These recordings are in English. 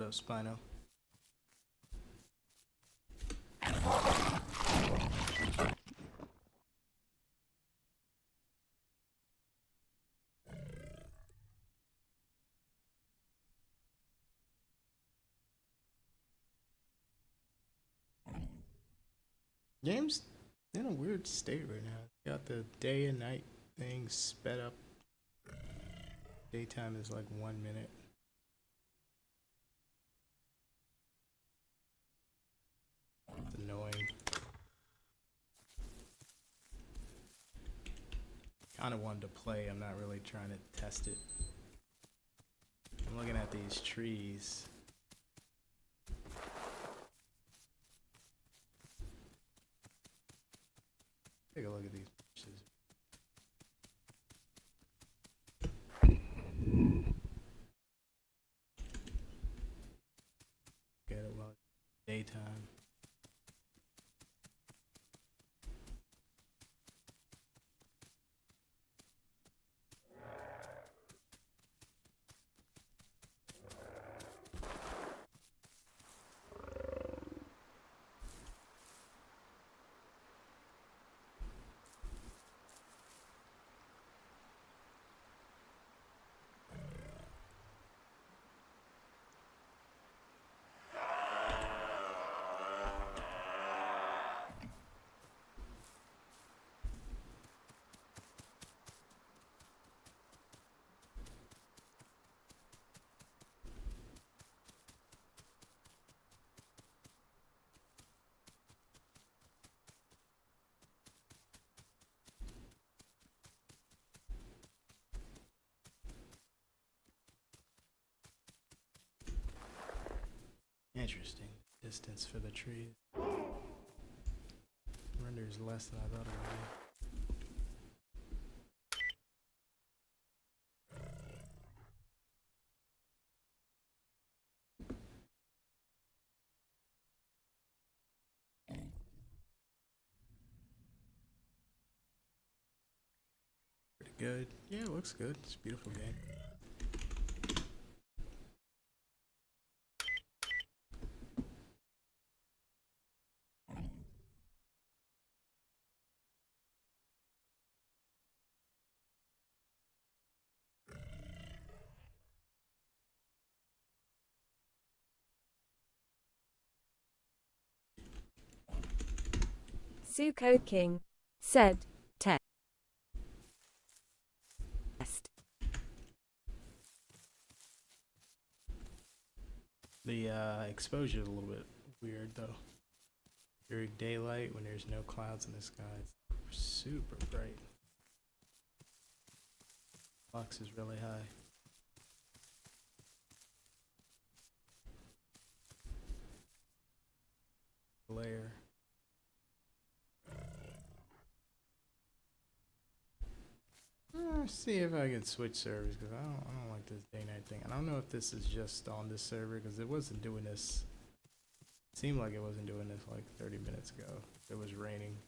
up, Spino? Game's in a weird state right now. Got the day and night thing sped up. Daytime is like 1 minute. It's annoying. Kind of wanted to play. I'm not really trying to test it. I'm looking at these trees. Take a look at these bushes. Get it while it's daytime. Interesting. Distance for the trees. Renders less than I thought it would be. Pretty good. Yeah, it looks good. It's a beautiful game. Sucho King said, test. The exposure is a little bit weird though. During daylight, when there's no clouds in the sky, it's super bright. Lux is really high. Glare. See if I can switch servers because I don't like this day night thing. I don't know if this is just on this server because it wasn't doing this. It seemed like it wasn't doing this like 30 minutes ago. It was raining.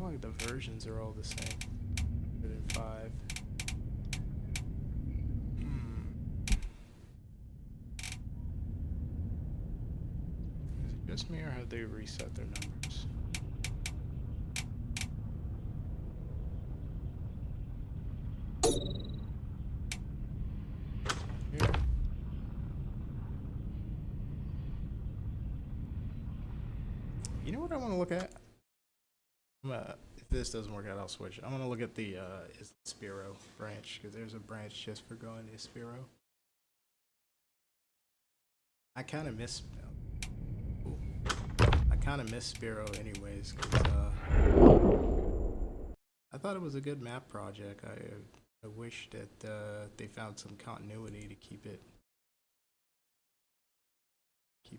Like the versions are all the same. 105. Is it just me or have they reset their numbers? Here. You know what I want to look at? If this doesn't work out, I'll switch. I'm gonna look at the Spiro branch because there's a branch just for going to Spiro. I kind of miss. I kind of miss Spiro anyways because I thought it was a good map project. I wish that they found some continuity to keep it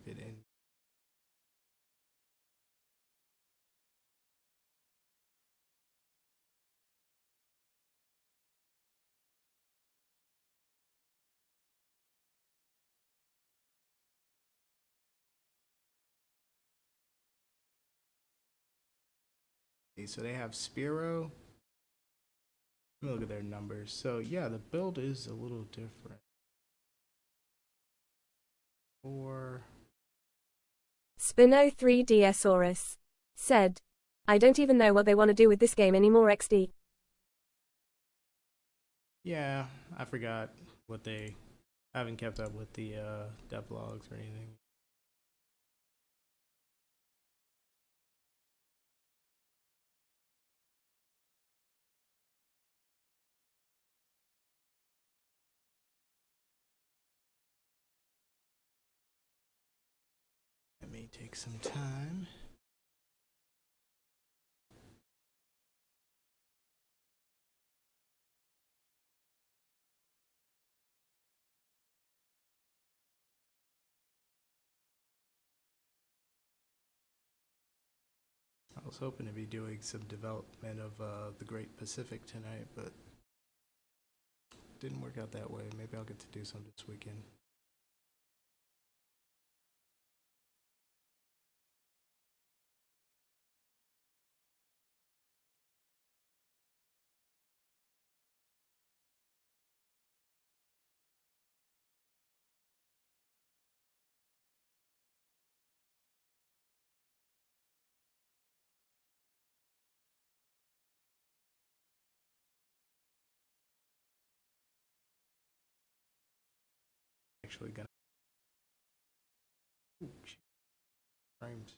in. So they have Spiro. Let me look at their numbers. So yeah, the build is a little different. Or Spino 3DSaurus said, I don't even know what they want to do with this game anymore XD. yeah, I forgot what they. I haven't kept up with the devlogs or anything. That may take some time. I was hoping to be doing some development of the Great Pacific tonight, but didn't work out that way. Maybe I'll get to do some this weekend. Actually gonna. Ooh, shit. Frames.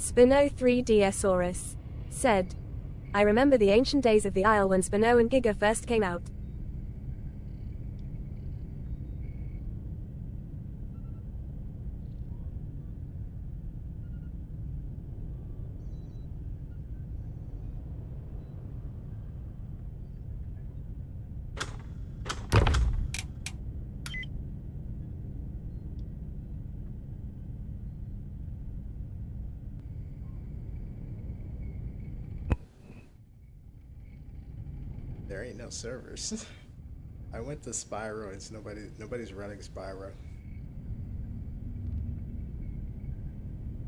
Spino 3DSaurus said, I remember the ancient days of the Isle when Spino and Giga first came out. There ain't no servers. I went to Spyro. It's nobody's running Spyro.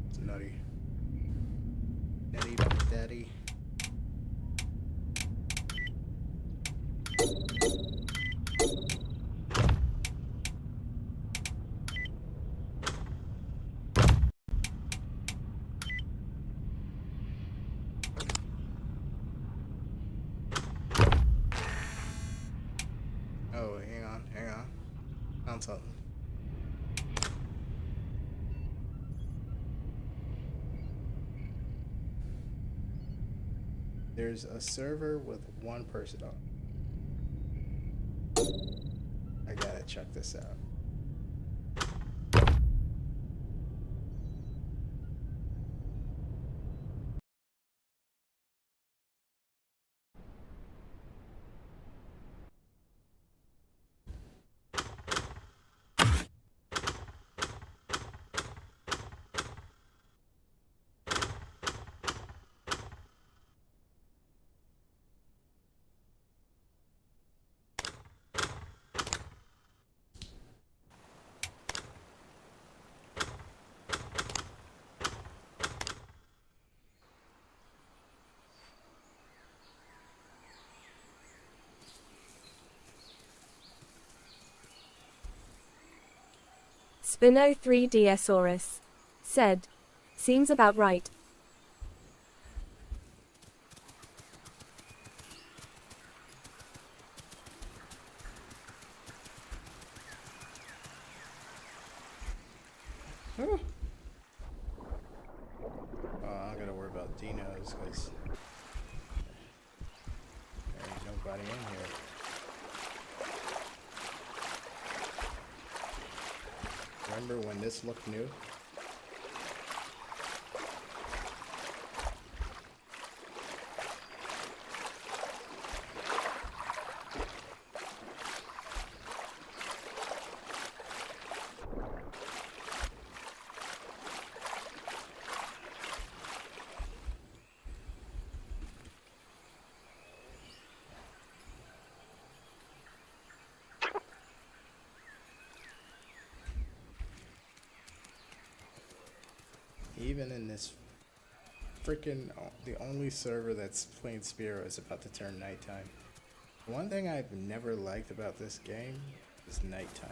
It's nutty. Nutty daddy. Oh, hang on. Found something. There's a server with one person on. I gotta check this out. Spino 3DSaurus said, seems about right. Oh, I gotta worry about dinos because there ain't nobody in here. Remember when this looked new? Even in this freaking, the only server that's playing Spiro is about to turn nighttime. One thing I've never liked about this game is nighttime.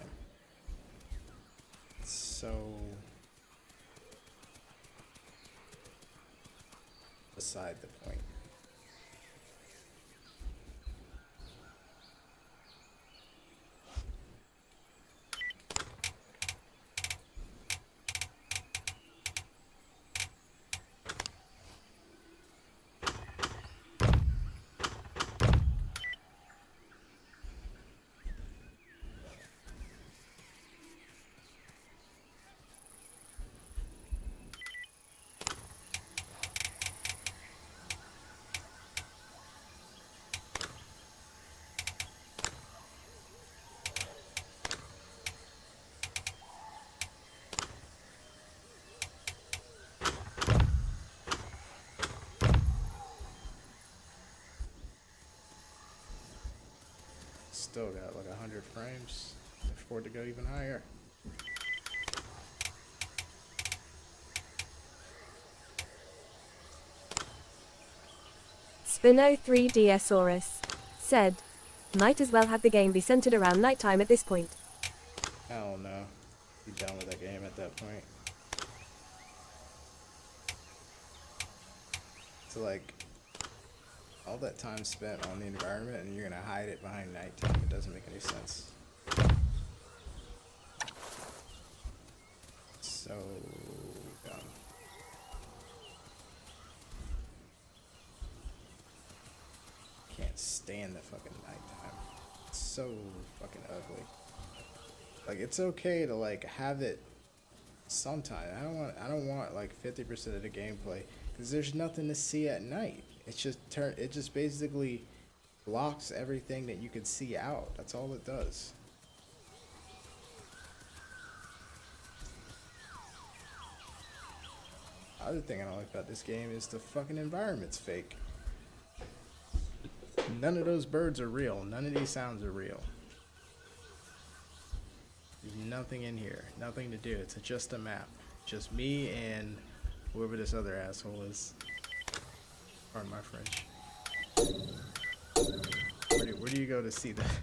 It's so beside the point. Still got like 100 frames. I can afford to go even higher. Spino 3DSaurus said, might as well have the game be centered around nighttime at this point. Hell no. Be done with that game at that point. So like, all that time spent on the environment and you're gonna hide it behind nighttime, it doesn't make any sense. So dumb. stand the fucking nighttime. It's so fucking ugly. Like, it's okay to like have it sometime. I don't want like 50% of the gameplay because there's nothing to see at night. It just basically blocks everything that you can see out. That's all it does. Other thing I don't like about this game is the fucking environment's fake. None of those birds are real. None of these sounds are real. There's nothing in here. Nothing to do. It's just a map. Just me and whoever this other asshole is. Pardon my French. Where do you go to see that?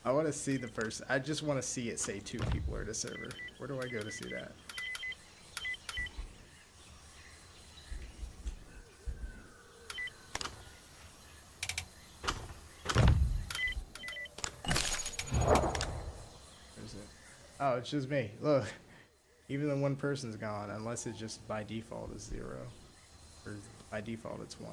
I want to see the first. I just want to see it say 2 people are the server. Where do I go to see that? Oh, it's just me. Look, even the 1 person's gone, unless it just by default is 0, or by default it's 1.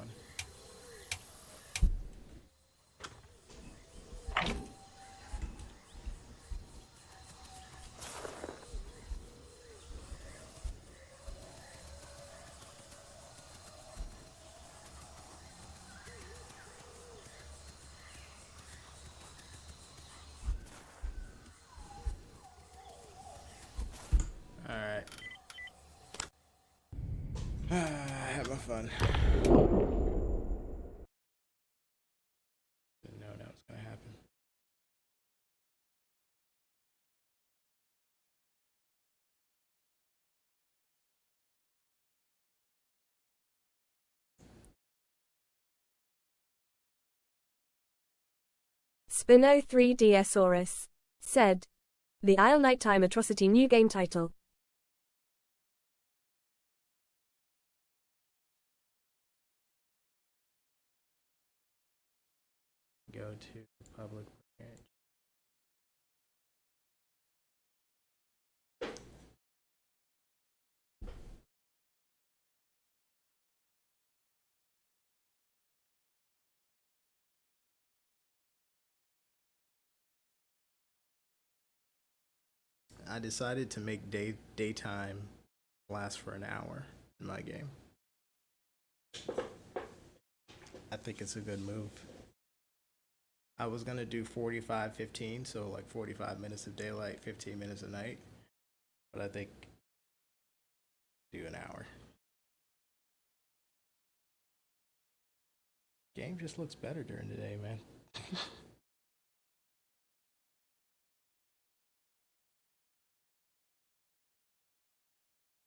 Alright. I had my fun. Didn't know that was gonna happen. Spino 3DSaurus said, "The Isle Nighttime Atrocity new game title." Go to public branch. I decided to make daytime last for an hour in my game. I think it's a good move. I was gonna do 45-15, so like 45 minutes of daylight, 15 minutes of night. But I think do an hour. Game just looks better during the day, man.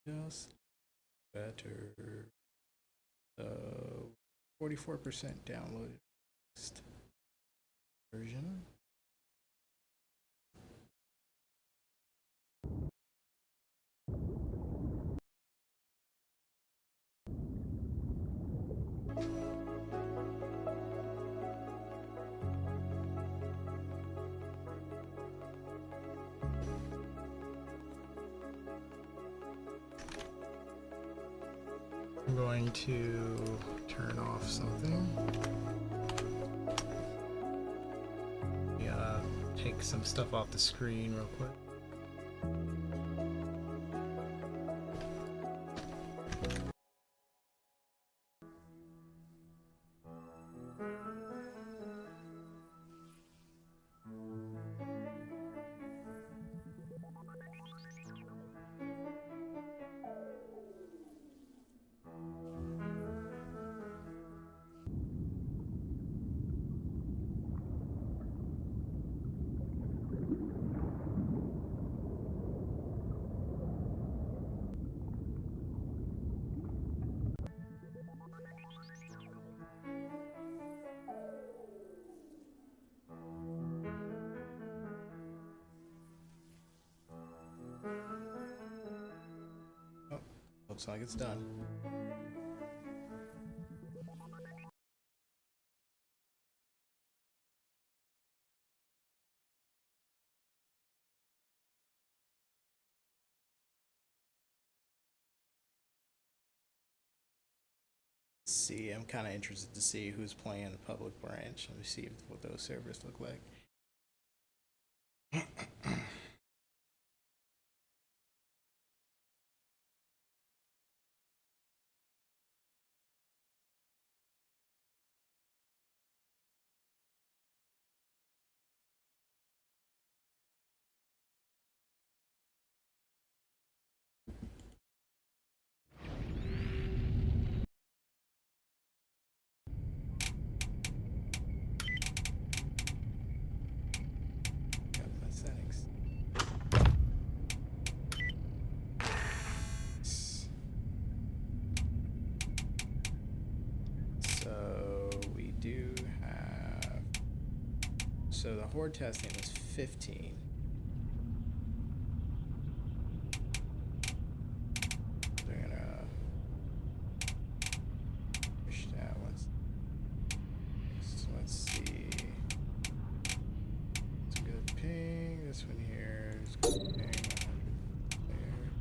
Just better. 44% downloaded version. I'm going to turn off something. Yeah, take some stuff off the screen real quick. Oh, looks like it's done. See, I'm kind of interested to see who's playing the public branch. Let me see what those servers look like. Got my settings. So we do have. So the horde testing is 15. We're gonna push that one. So let's see. It's a good ping. This one here is good ping. 100 there.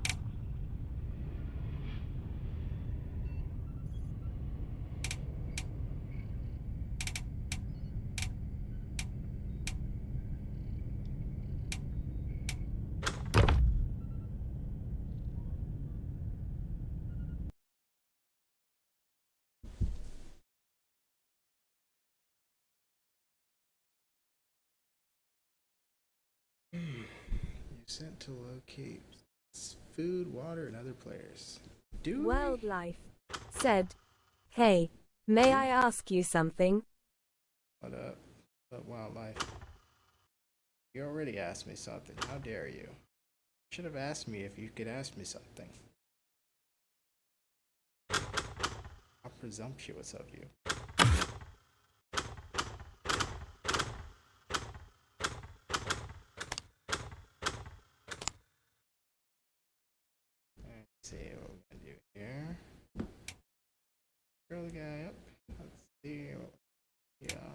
You sent to locate food, water, and other players. Do we? Wildlife said, "Hey, may I ask you something?" What up? What wildlife? You already asked me something. How dare you? Should have asked me if you could ask me something. How presumptuous of you. Let's see what we're gonna do here. Throw the guy up. Let's see. Yeah.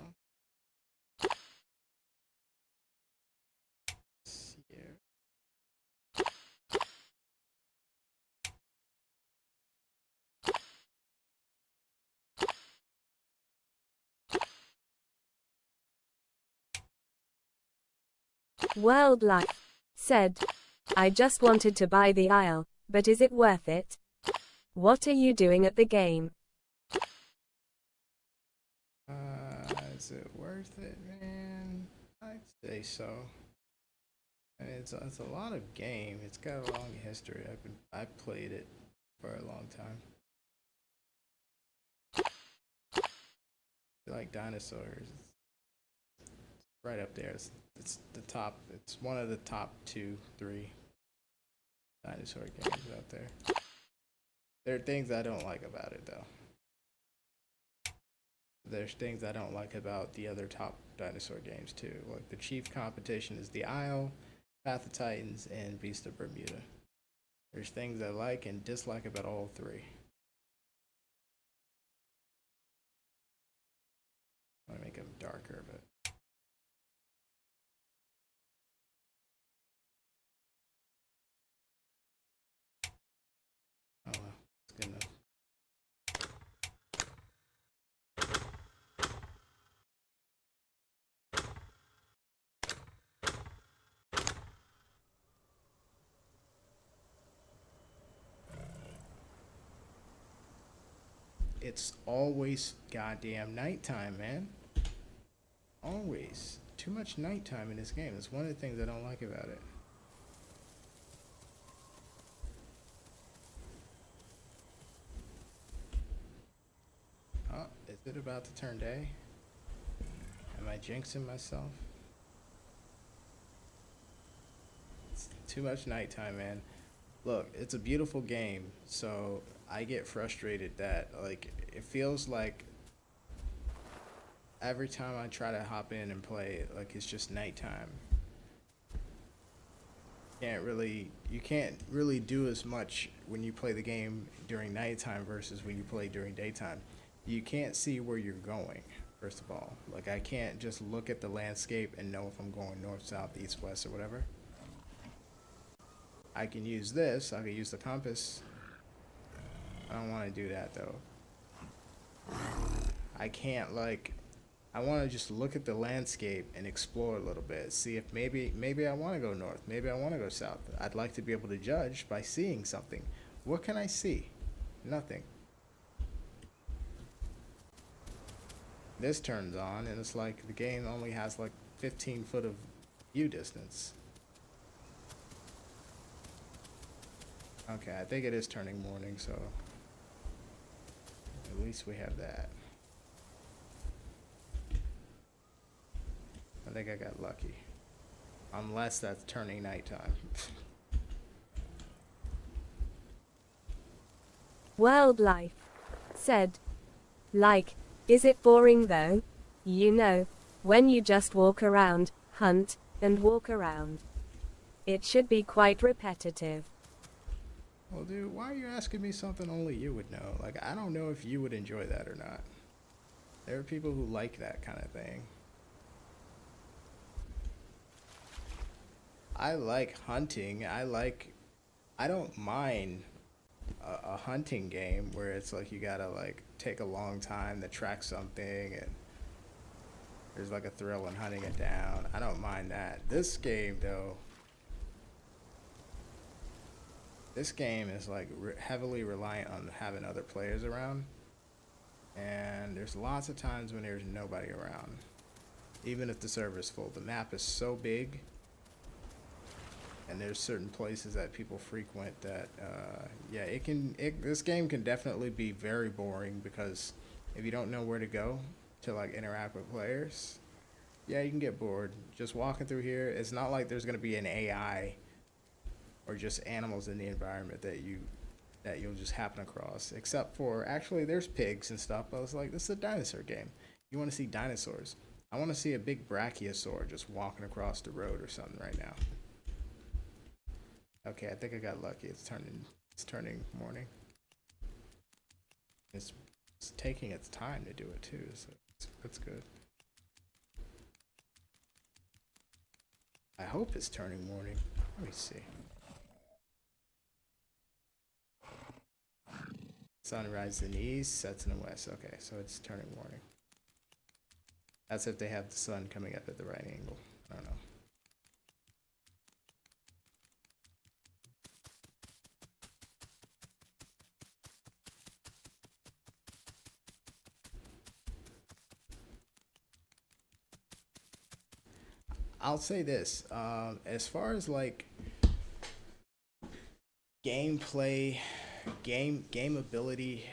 Here. Wildlife said, "I just wanted to buy the aisle, but is it worth it? What are you doing at the game?" Is it worth it, man? I'd say so. I mean, it's a lot of game. It's got a long history. I've played it for a long time. I like dinosaurs. It's right up there. It's the top. It's one of the top 2, 3 dinosaur games out there. There are things I don't like about it, though. There's things I don't like about the other top dinosaur games too. Like the chief competition is the Isle, Path of Titans, and Beast of Bermuda. There's things I like and dislike about all 3. I want to make them darker, but oh well, it's good enough. It's always goddamn nighttime, man. Always. Too much nighttime in this game. That's one of the things I don't like about it. Oh, is it about to turn day? Am I jinxing myself? It's too much nighttime, man. Look, it's a beautiful game, so I get frustrated that, like, it feels like every time I try to hop in and play, like, it's just nighttime. You can't really do as much when you play the game during nighttime versus when you play during daytime. You can't see where you're going, first of all. Like, I can't just look at the landscape and know if I'm going north, south, east, west, or whatever. I can use this. I can use the compass. I don't want to do that, though. I can't like I want to just look at the landscape and explore a little bit, see if maybe I want to go north, maybe I want to go south. I'd like to be able to judge by seeing something. What can I see? Nothing. This turns on and it's like the game only has like 15 foot of view distance. Okay, I think it is turning morning, so at least we have that. I think I got lucky. Unless that's turning nighttime. Wildlife said, like, is it boring though? You know, when you just walk around, hunt, and walk around. It should be quite repetitive. Well, dude, why are you asking me something only you would know? Like, I don't know if you would enjoy that or not. There are people who like that kind of thing. I like hunting. I don't mind a hunting game where it's like you gotta like take a long time to track something and there's like a thrill in hunting it down. I don't mind that. This game though, this game is like heavily reliant on having other players around, and there's lots of times when there's nobody around. Even if the server is full, the map is so big and there's certain places that people frequent that yeah, this game can definitely be very boring, because if you don't know where to go to like interact with players, yeah, you can get bored just walking through here. It's not like there's going to be an AI or just animals in the environment that you'll just happen across, except for actually there's pigs and stuff. But I was like, this is a dinosaur game. You want to see dinosaurs? I want to see a big brachiosaur just walking across the road or something right now. Okay, I think I got lucky. It's turning morning. It's taking its time to do it too, so that's good. I hope it's turning morning. Let me see. Sun rises in the east, sets in the west. Okay, so it's turning morning. That's if they have the sun coming up at the right angle. I don't know. I'll say this, as far as like gameplay, game ability,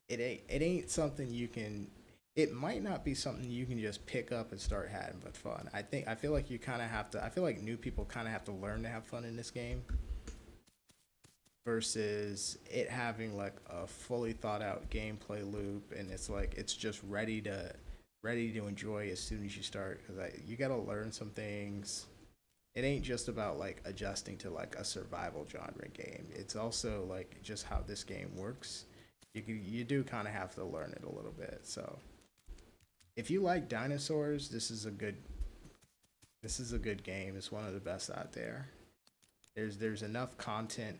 it ain't something you can. It might not be something you can just pick up and start having but fun. I feel like you kind of have to. I feel like new people kind of have to learn to have fun in this game, versus it having like a fully thought out gameplay loop, and it's like it's just ready to enjoy as soon as you start, because you got to learn some things. It ain't just about like adjusting to like a survival genre game. It's also like just how this game works. You do kind of have to learn it a little bit. So if you like dinosaurs, this is a good game. It's one of the best out there. There's enough content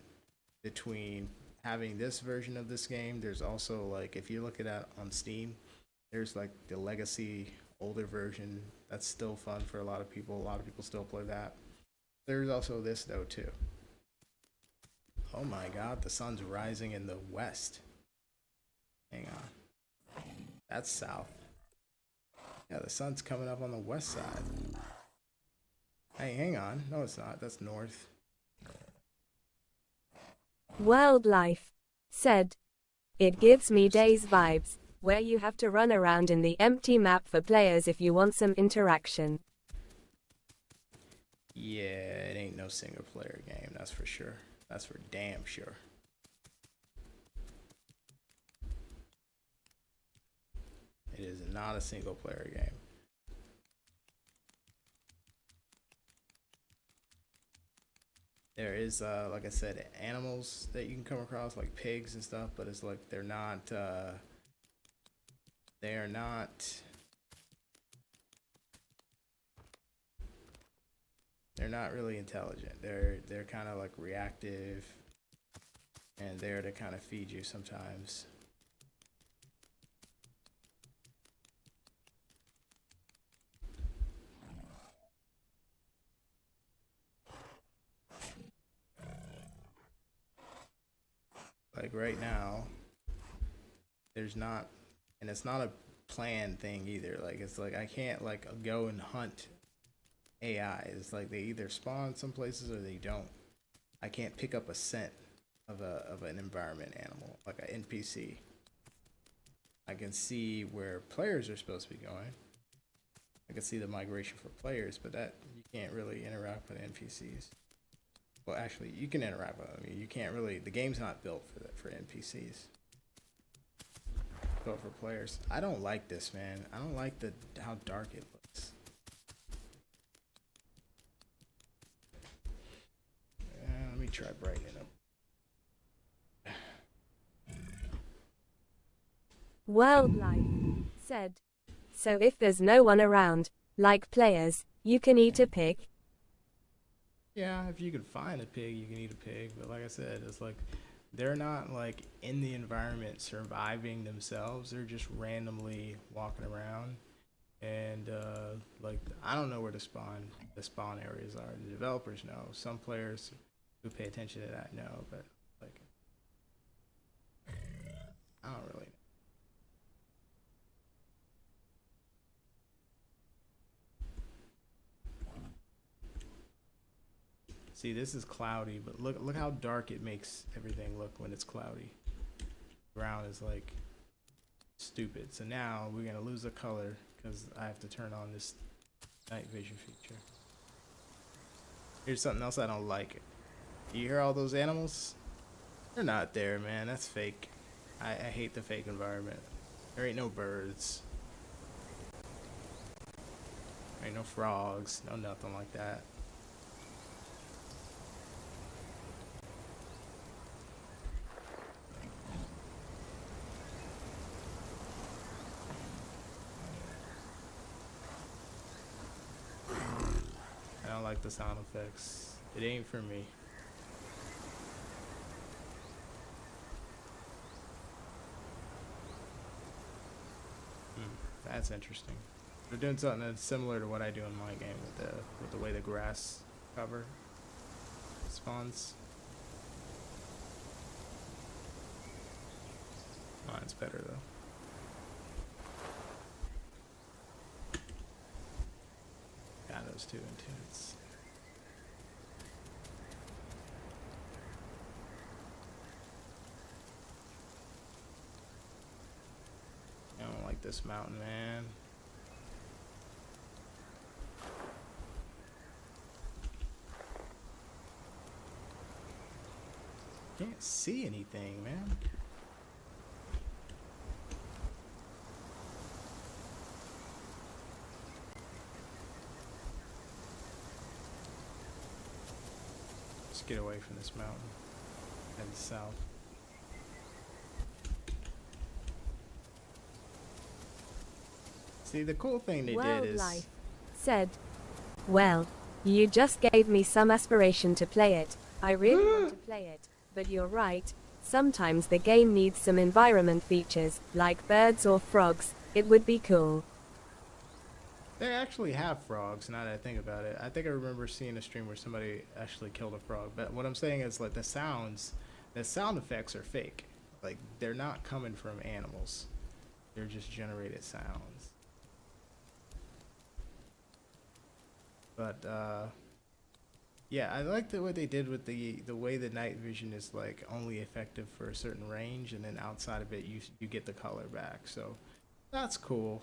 between having this version of this game. There's also like, if you look at that on Steam, there's like the legacy older version that's still fun for a lot of people. A lot of people still play that. There's also this though too. Oh my god, the sun's rising in the west. Hang on. That's south. Yeah, the sun's coming up on the west side. Hey, hang on. No, it's not. That's north. Wildlife said, it gives me Days vibes, where you have to run around in the empty map for players if you want some interaction. Yeah, it ain't no single player game, that's for sure. That's for damn sure. It is not a single player game. There is, like I said, animals that you can come across, like pigs and stuff, but it's like they're not really intelligent. They're kind of like reactive, and there to kind of feed you sometimes. Like right now, there's not, and it's not a planned thing either. Like it's like I can't like go and hunt AI. It's like they either spawn some places or they don't. I can't pick up a scent of an environment animal, like an NPC. I can see where players are supposed to be going. I can see the migration for players, but that you can't really interact with NPCs. Well, actually, you can interact with them. I mean, you can't really. The game's not built for that for NPCs. Built for players. I don't like this, man. I don't like how dark it looks. Let me try brightening up. Wildlife said. So if there's no one around, like players, you can eat a pig? Yeah, if you can find a pig, you can eat a pig. But like I said, it's like they're not like in the environment surviving themselves. They're just randomly walking around. And like I don't know where the spawn areas are. The developers know. Some players who pay attention to that know, but like I don't really know. See, this is cloudy, but look how dark it makes everything look when it's cloudy. Ground is like stupid. So now we're gonna lose the color because I have to turn on this night vision feature. Here's something else I don't like. You hear all those animals? They're not there, man. That's fake. I hate the fake environment. There ain't no birds. There ain't no frogs. No nothing like that. I don't like the sound effects. It ain't for me. That's interesting. They're doing something that's similar to what I do in my game with the way the grass cover spawns. Mine's better though. Got those two intense. I don't like this mountain, man. Can't see anything, man. Let's get away from this mountain. Head south. See, the cool thing they did is... Wildlife said. Well, you just gave me some aspiration to play it. I really want to play it, but you're right. Sometimes the game needs some environment features, like birds or frogs. It would be cool. They actually have frogs, now that I think about it. I think I remember seeing a stream where somebody actually killed a frog. But what I'm saying is, like, the sound effects are fake. Like, they're not coming from animals. They're just generated sounds. But, yeah, I like what they did with the way the night vision is, like, only effective for a certain range, and then outside of it, you get the color back. So, that's cool.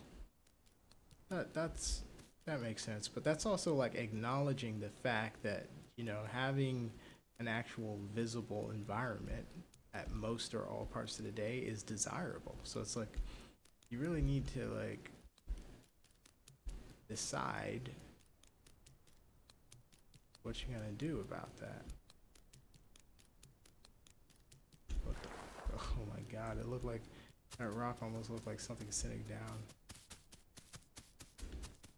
That makes sense, but that's also like acknowledging the fact that, you know, having an actual visible environment at most or all parts of the day is desirable. So it's like you really need to like decide what you're gonna do about that. Oh my god, it looked like that rock almost looked like something sitting down.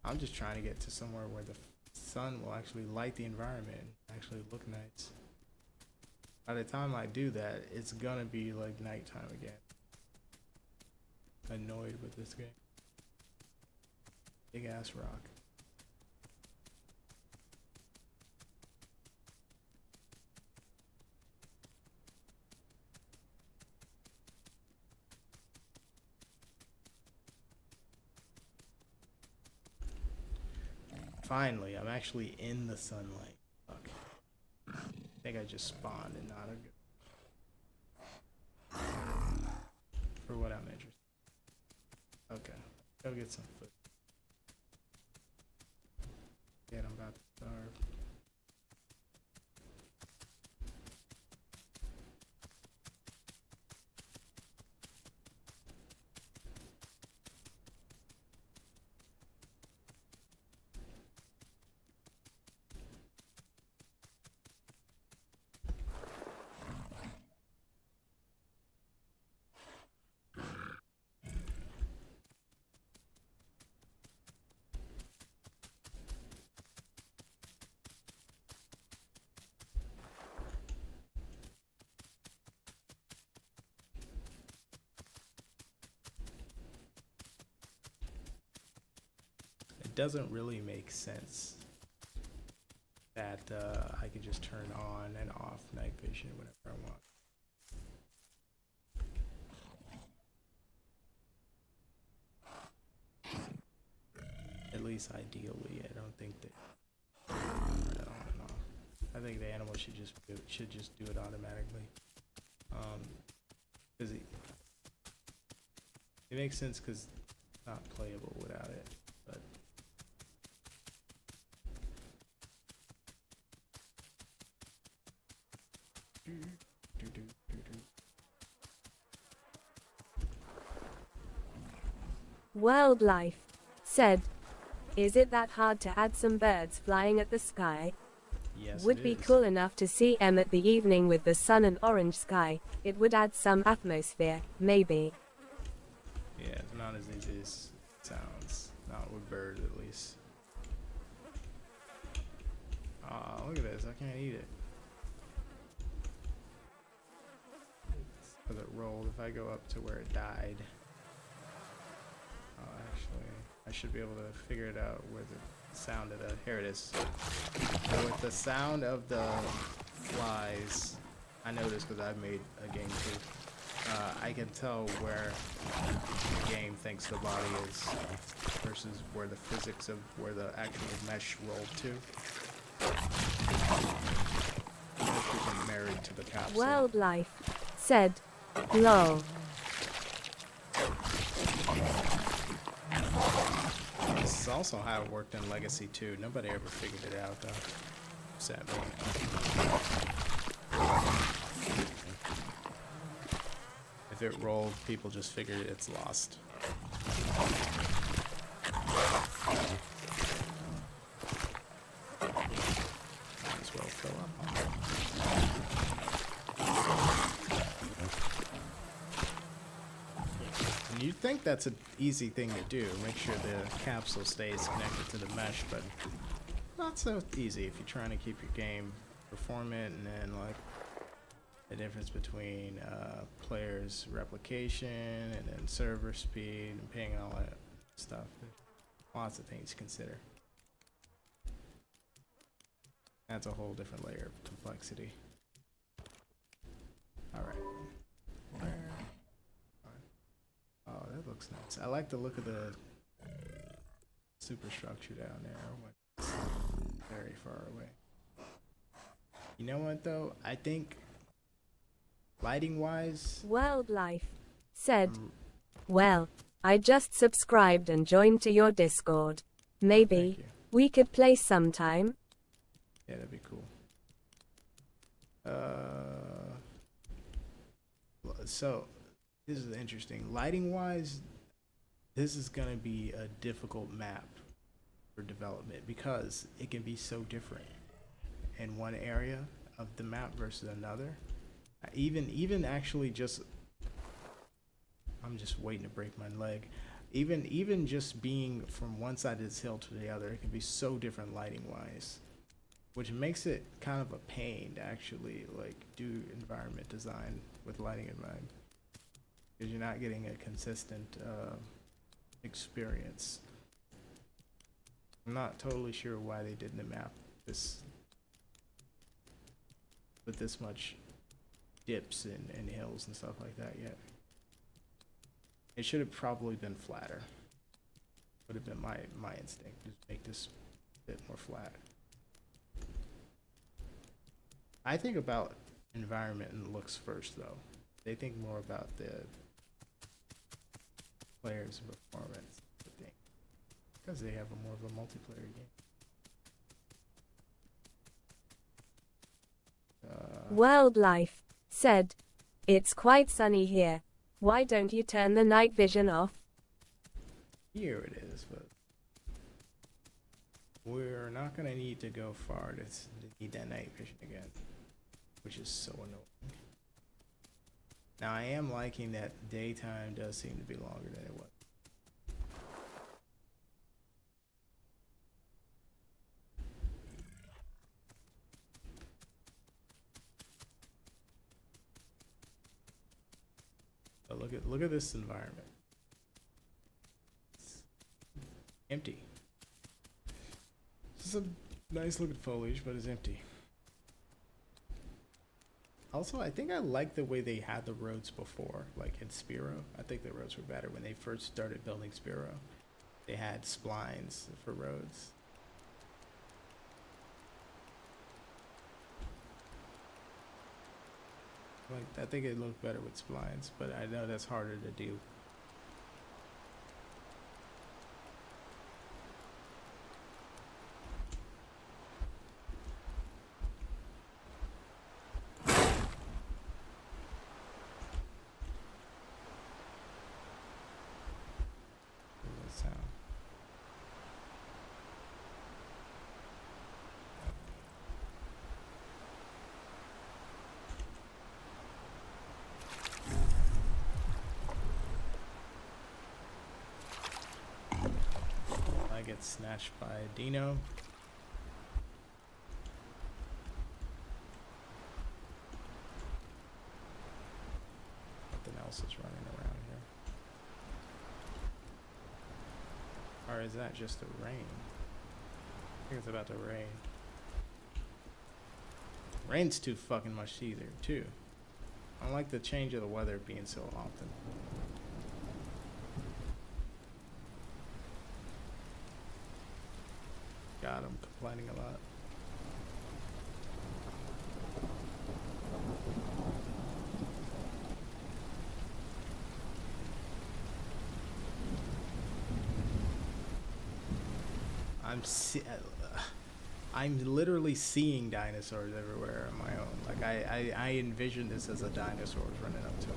I'm just trying to get to somewhere where the sun will actually light the environment and actually look nice. By the time I do that, it's gonna be like nighttime again. Annoyed with this game. Big ass rock. Finally, I'm actually in the sunlight. Fuck. I think I just spawned and not a good. For what I'm interested. Okay, go get some food. Yeah, I'm about to starve. It doesn't really make sense that I can just turn on and off night vision whenever I want. At least ideally, I don't think that. I don't know. I think the animal should just do it automatically. Because it makes sense because it's not playable without it. But Wildlife said, "Is it that hard to add some birds flying at the sky? yes, Would it be is. cool enough to see them at the evening with the sun and orange sky. It would add some atmosphere, maybe." Yeah, it's not as easy as it sounds. Not with birds, at least. Aw, look at this. I can't eat it. Because it rolled. If I go up to where it died. Oh, actually, I should be able to figure it out where the sound of the. Here it is. So with the sound of the flies, I know this because I've made a game too. I can tell where the game thinks the body is versus where the physics of where the actual mesh rolled to. The mesh isn't married to the capsule. Wildlife said, "Lol." This is also how it worked in Legacy 2. Nobody ever figured it out though. Sadly. If it rolled, people just figured it's lost. Might as well fill up on it. And you'd think that's an easy thing to do, make sure the capsule stays connected to the mesh, but not so easy if you're trying to keep your game performant and then like the difference between players' replication and then server speed and ping and all that stuff. Lots of things to consider. That's a whole different layer of complexity. Alright. Oh, that looks nice. I like the look of the superstructure down there when it's very far away. You know what though? I think lighting wise, Wildlife said, "Well, I just subscribed and joined to your Discord. thank Maybe you. we could play sometime." Yeah, that'd be cool. So this is interesting. Lighting wise, this is gonna be a difficult map for development because it can be so different in one area of the map versus another. Even actually just, I'm just waiting to break my leg. Even just being from one side of this hill to the other, it can be so different lighting wise, which makes it kind of a pain to actually like do environment design with lighting in mind, because you're not getting a consistent experience. I'm not totally sure why they didn't map this with this much dips and hills and stuff like that yet. It should have probably been flatter. Would have been my instinct. Just make this bit more flat. I think about environment and looks first, though. They think more about the players' performance, I think, because they have more of a multiplayer game. Wildlife said, "It's quite sunny here. Why don't you turn the night vision off?" Here it is, but we're not gonna need to go far to need that night vision again, which is so annoying. Now I am liking that daytime does seem to be longer than it was. But look at this environment. It's empty. It's a nice looking foliage, but it's empty. Also, I think I like the way they had the roads before, like in Spiro. I think the roads were better when they first started building Spiro. They had splines for roads. Like, I think it looked better with splines, but I know that's harder to do. I get snatched by Dino. Nothing else is running around here. Or is that just the rain? I think it's about to rain. Rain's too fucking much either, too. I don't like the change of the weather being so often. God, I'm complaining a lot. I'm literally seeing dinosaurs everywhere on my own. Like I envision this as a dinosaur running up to it.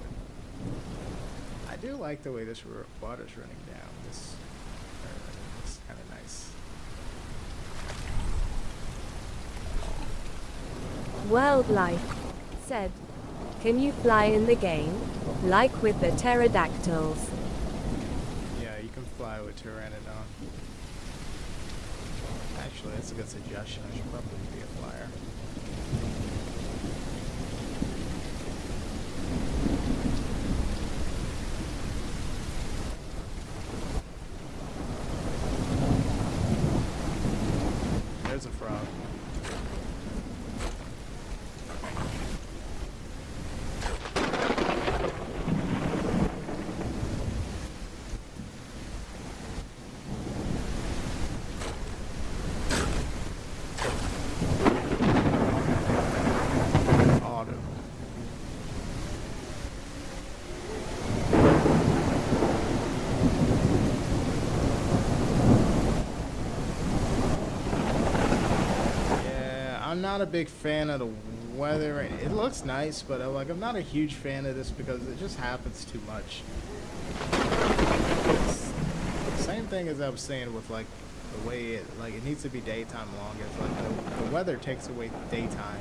I do like the way this water's running down. This it's kind of nice. Wildlife said, "Can you fly in the game? Like with the pterodactyls?" Yeah, you can fly with Pteranodon. Actually, that's a good suggestion. I should probably be a flyer. There's a frog. I'm not a big fan of the weather. It looks nice, but I'm not a huge fan of this because it just happens too much. Same thing as I was saying with like the way it needs to be daytime longer. It's like the weather takes away daytime.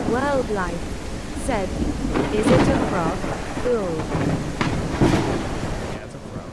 Wildlife said, "Is it a frog?" Cool. Yeah, it's a frog.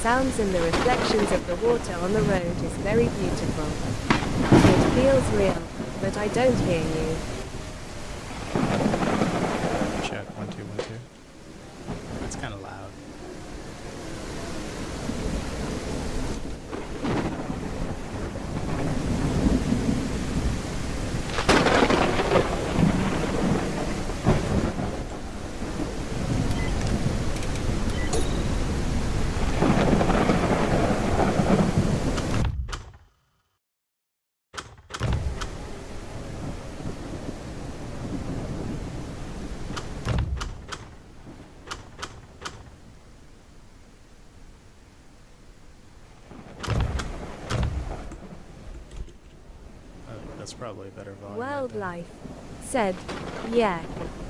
sounds and the reflections of the water on the road is very beautiful. It feels real, but I don't hear you. Check, 1 2 1 2. That's kind of loud. That's probably a better volume. Wildlife said, yeah,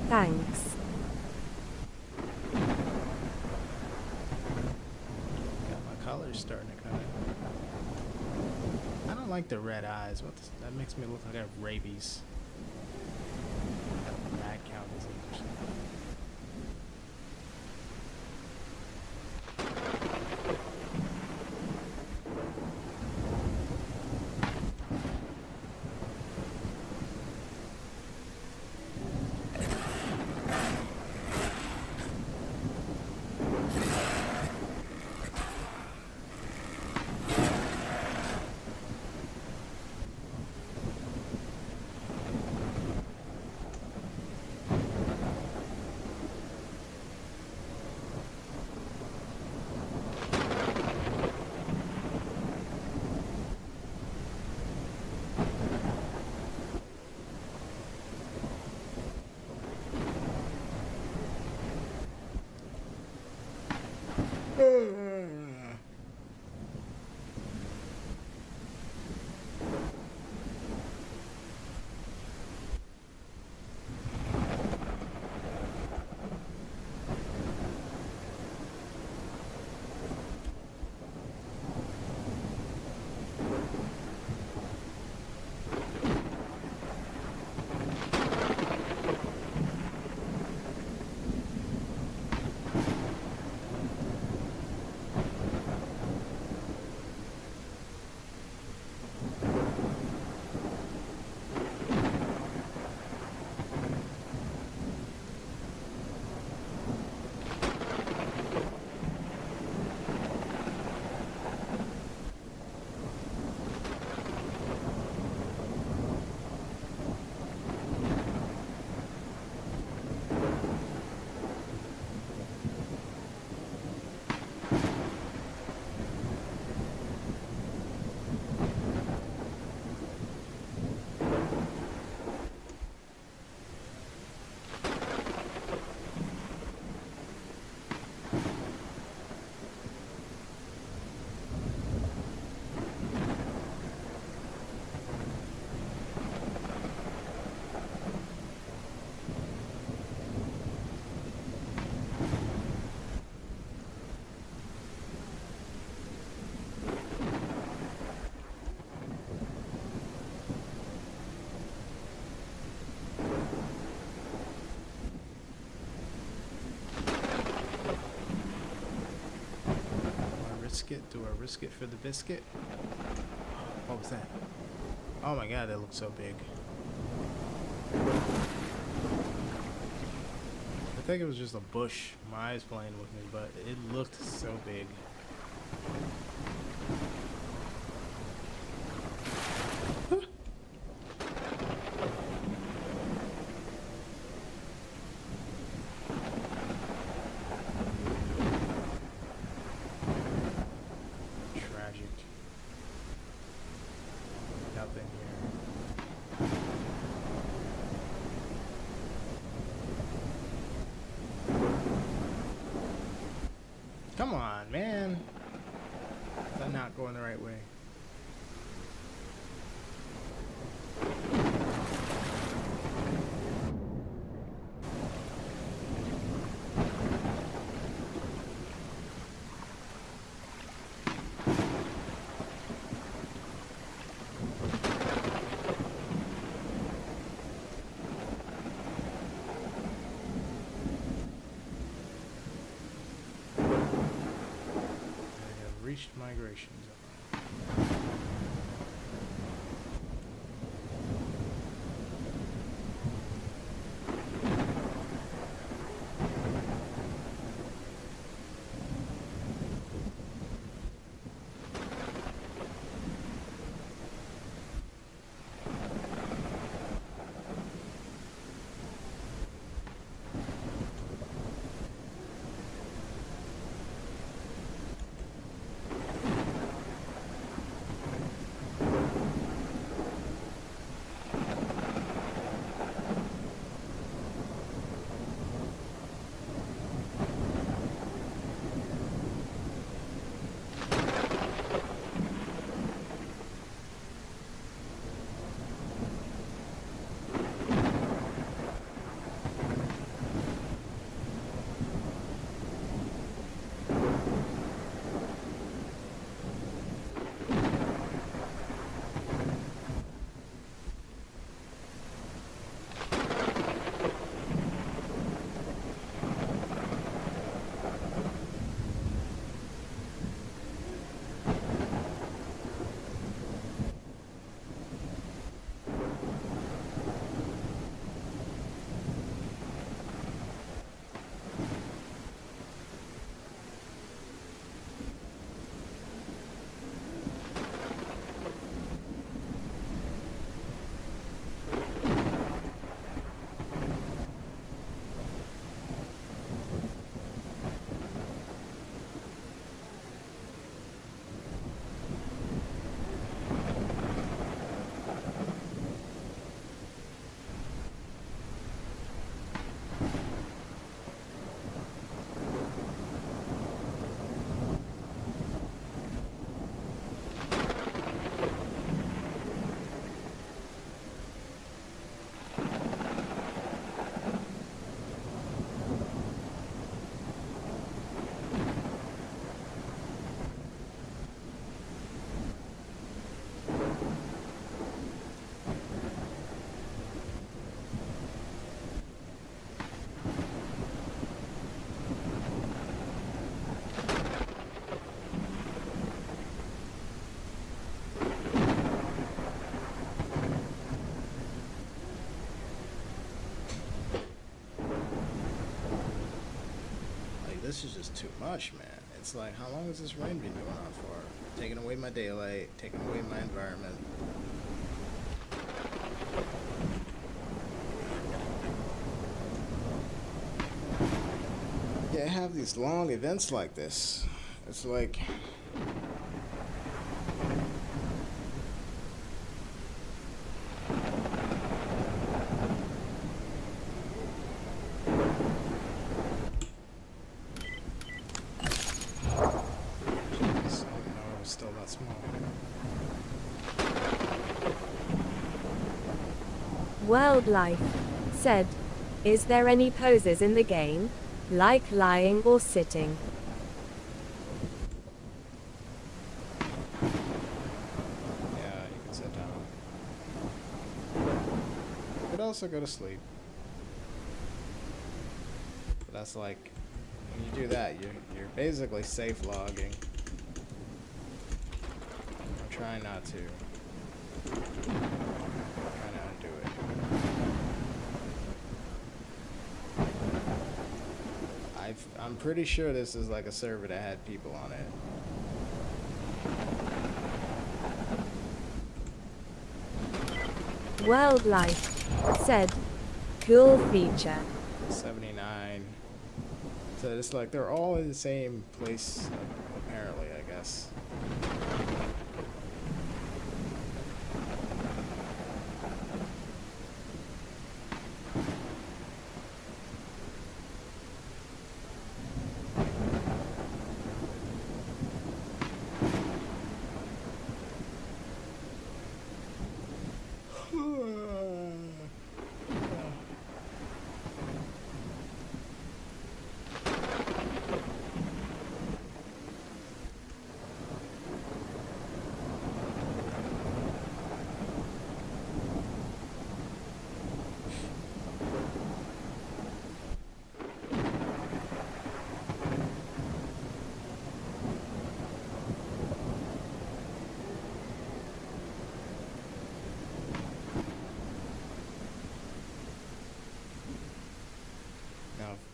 thanks. Got my colors starting to come in. I don't like the red eyes. That makes me look like I have rabies. Mad cow disease or something. Do I risk it for the biscuit? What was that? Oh my god, that looks so big. I think it was just a bush. My eyes playing with me, but it looked so big. Come on, man. I'm not going the right way. Reached migration zone. This is just too much, man. It's like, how long has this rain been going on for? Taking away my daylight, taking away my environment. Yeah, I have these long events like this. It's like... Wildlife said, "Is there any poses in the game, like lying or sitting?" Yeah, you can sit down. You could also go to sleep. But that's like, when you do that, you're basically safe logging. I'm trying not to. I'm pretty sure this is like a server that had people on it. Wildlife said, "Cool feature." 79. So it's like they're all in the same place, apparently, I guess.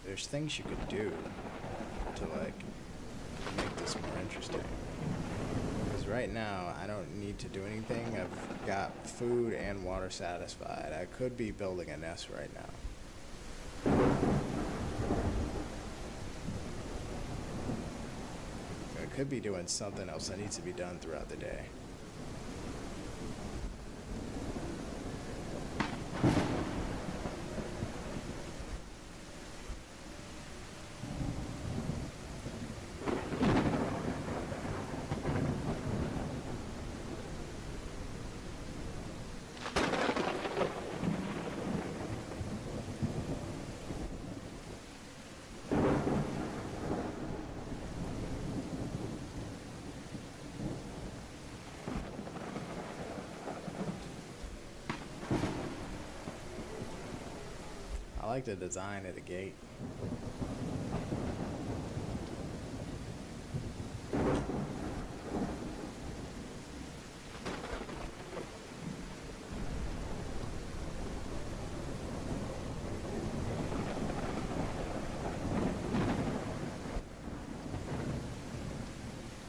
there's things you could do to like make this more interesting. Because right now I don't need to do anything. I've got food and water satisfied. I could be building a nest right now. I could be doing something else that needs to be done throughout the day. I like the design of the gate.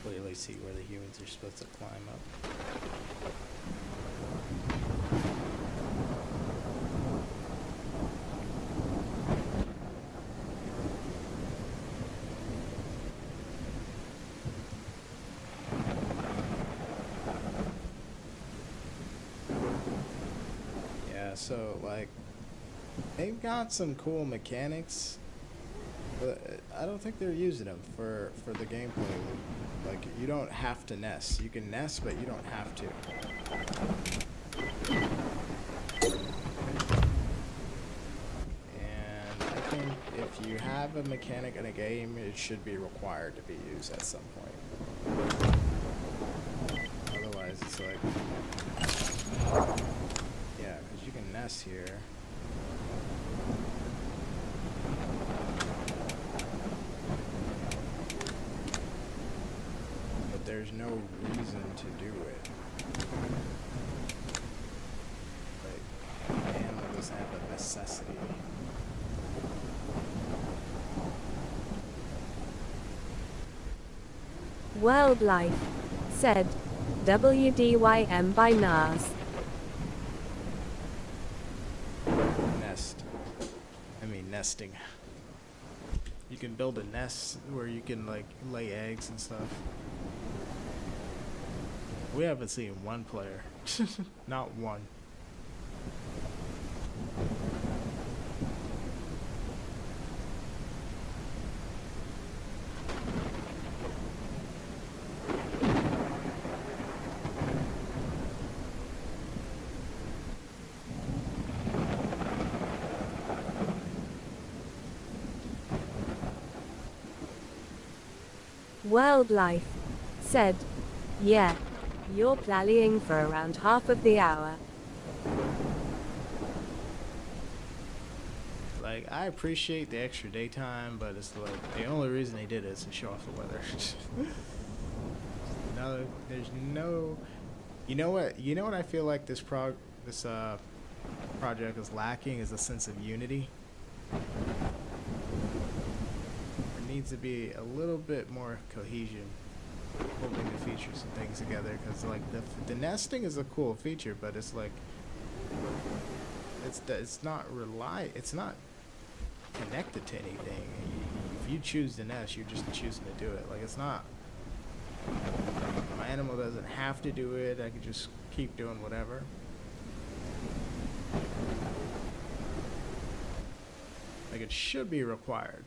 Clearly see where the humans are supposed to climb up. So like they've got some cool mechanics, but I don't think they're using them for the gameplay loop. Like you don't have to nest. You can nest, but you don't have to. And I think if you have a mechanic in a game, it should be required to be used at some point. Otherwise it's like, you can nest here. But there's no reason to do it. Like, the animal doesn't have a necessity. Wildlife, said WDYM by Nas. Nesting. You can build a nest where you can like lay eggs and stuff. We haven't seen one player. Not one. Wildlife, said, yeah, you're playing for around half of the hour. Like, I appreciate the extra daytime, but it's like, the only reason they did it is to show off the weather. No, there's no, you know what I feel like this project is lacking is a sense of unity. Needs to be a little bit more cohesion holding the features and things together, because like the nesting is a cool feature, but it's like it's not connected to anything. If you choose to nest, you're just choosing to do it. Like it's not, my animal doesn't have to do it. I could just keep doing whatever. Like it should be required.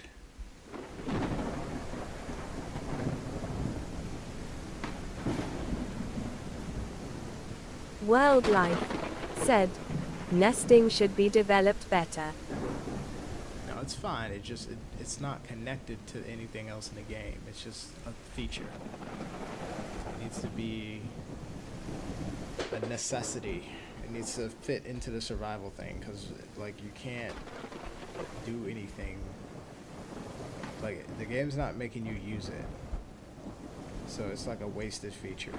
Wildlife, said, nesting should be developed better. No, it's fine. It's not connected to anything else in the game. It's just a feature. It needs to be a necessity. It needs to fit into the survival thing, because like you can't do anything. Like the game's not making you use it, so it's like a wasted feature.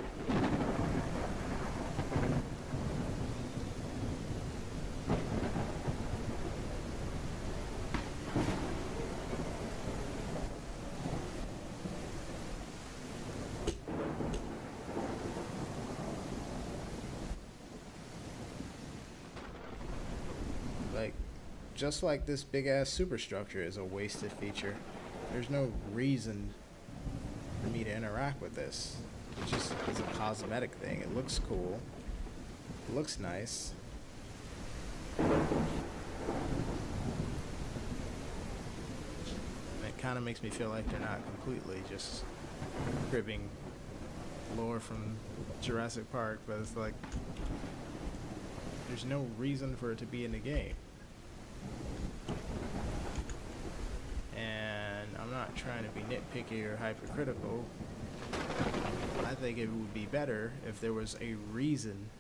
just like this big ass superstructure is a wasted feature. There's no reason for me to interact with this. It just is a cosmetic thing. It looks cool. It looks nice. And it kind of makes me feel like they're not completely just cribbing lore from Jurassic Park, but it's like there's no reason for it to be in the game. And I'm not trying to be nitpicky or hypercritical. I think it would be better if there was a reason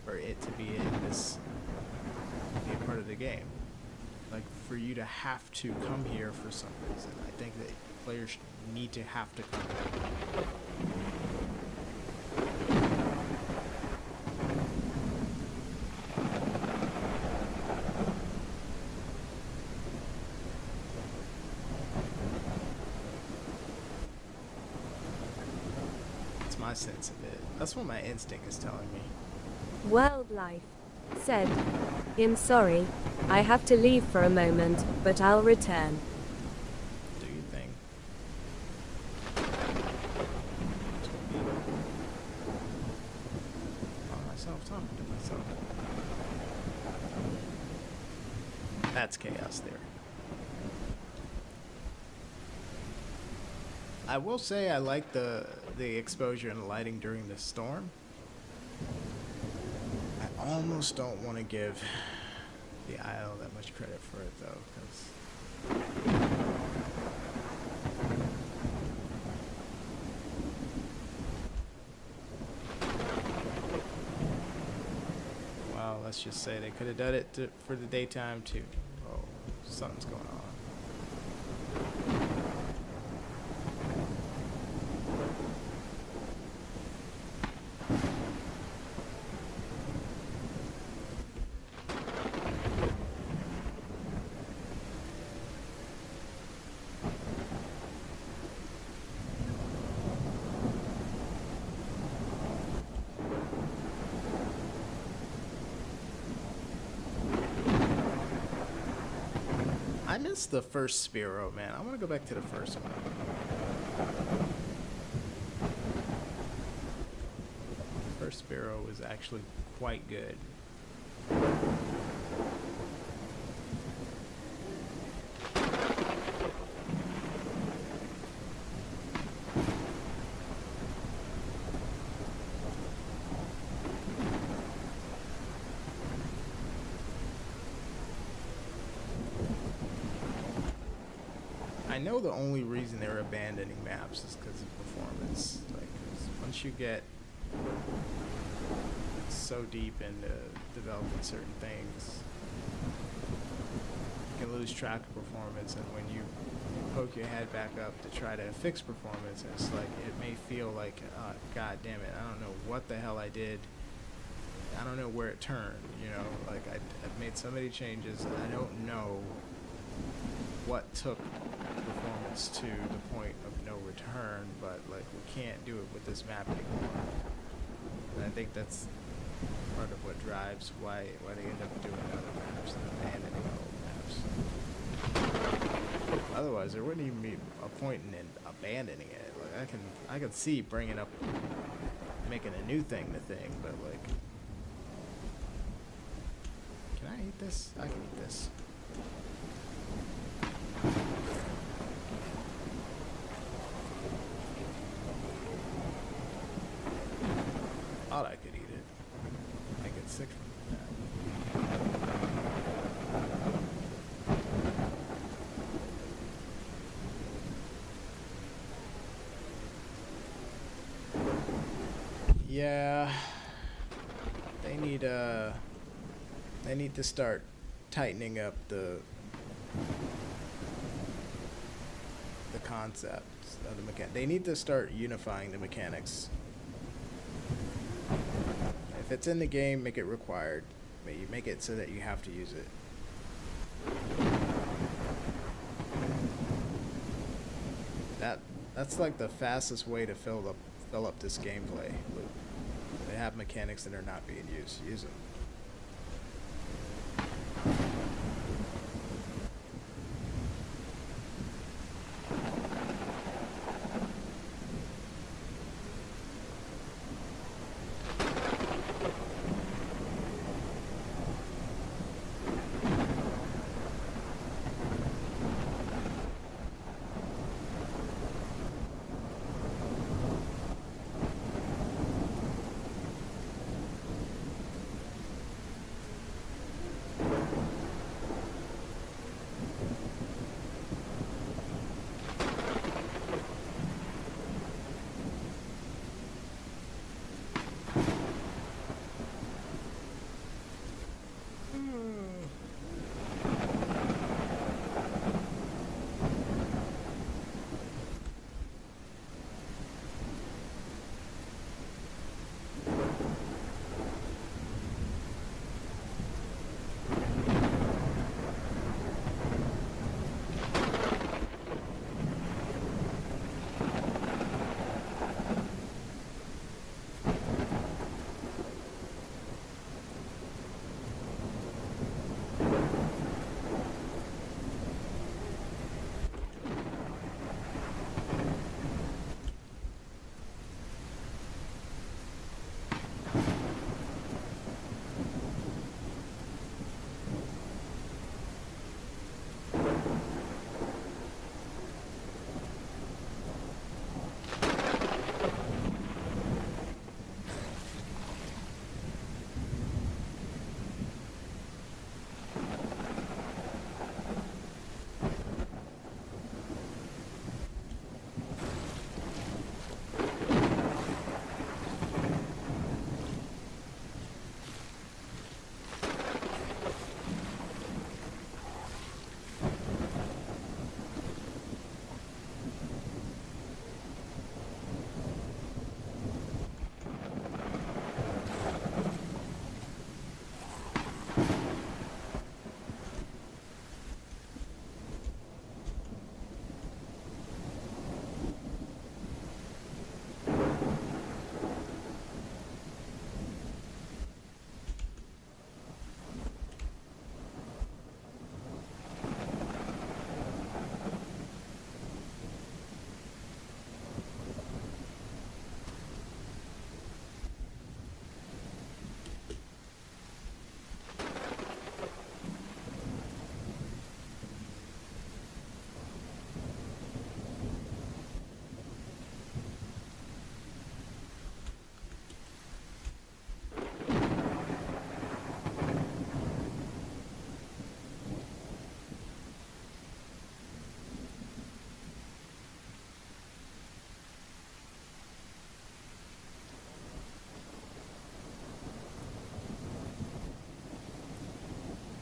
for it to be in this, be a part of the game. Like for you to have to come here for some reason. I think that players need to have to come here. My sense of it. That's what my instinct is telling me. Wildlife said, I'm sorry, I have to leave for a moment, but I'll return. Do you think? On myself, talking to myself. That's chaos theory. I will say I like the exposure and the lighting during the storm. I almost don't want to give the Isle that much credit for it though, because well, let's just say they could have done it for the daytime too. Oh, something's going on. I missed the first Spiro, man. I want to go back to the first one. The first Spiro was actually quite good. I know the only reason they're abandoning maps is because of performance. Like, 'cause once you get so deep into developing certain things, you can lose track of performance. And when you poke your head back up to try to fix performance, it's like it may feel like, God damn it, I don't know what the hell I did. I don't know where it turned. You know, like I've made so many changes, and I don't know what took performance to the point of no return, but like we can't do it with this map anymore. And I think that's part of what drives why they end up doing other maps and abandoning old maps. Otherwise, there wouldn't even be a point in abandoning it. Like I can see bringing up, making a new thing the thing, but like, can I eat this? I can eat this. Thought I could eat it. I get sick from that. Yeah, they need to start tightening up the concepts of the mechanic. They need to start unifying the mechanics. If it's in the game, make it required. Make it so that you have to use it. That's like the fastest way to fill up this gameplay loop. They have mechanics that are not being used. Use them.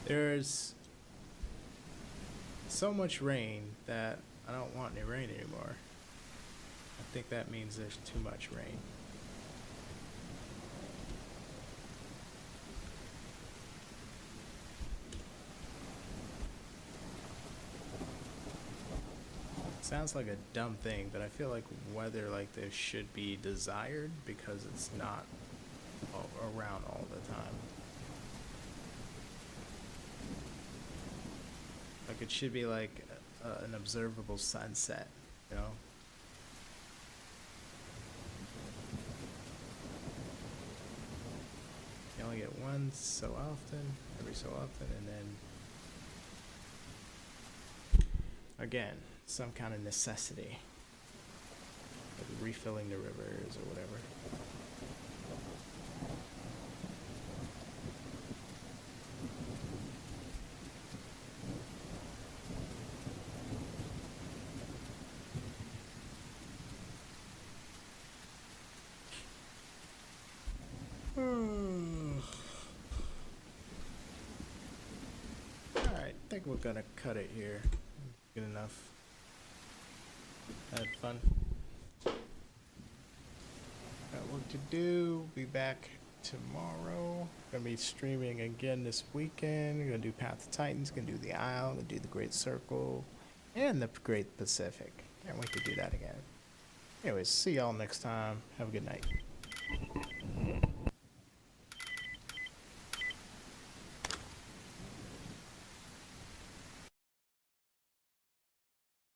There's so much rain that I don't want any rain anymore. I think that means there's too much rain. Sounds like a dumb thing, but I feel like weather like this should be desired because it's not around all the time. Like it should be like an observable sunset, you know? You only get one so often, every so often, and then again, some kind of necessity, like refilling the rivers or whatever. Alright, I think we're gonna cut it here. Good enough. Had fun. Got work to do. Be back tomorrow. Gonna be streaming again this weekend. Gonna do Path of Titans. Gonna do the Isle. Gonna do the Great Circle. And the Great Pacific. Can't wait to do that again. Anyways, see y'all next time. Have a good night.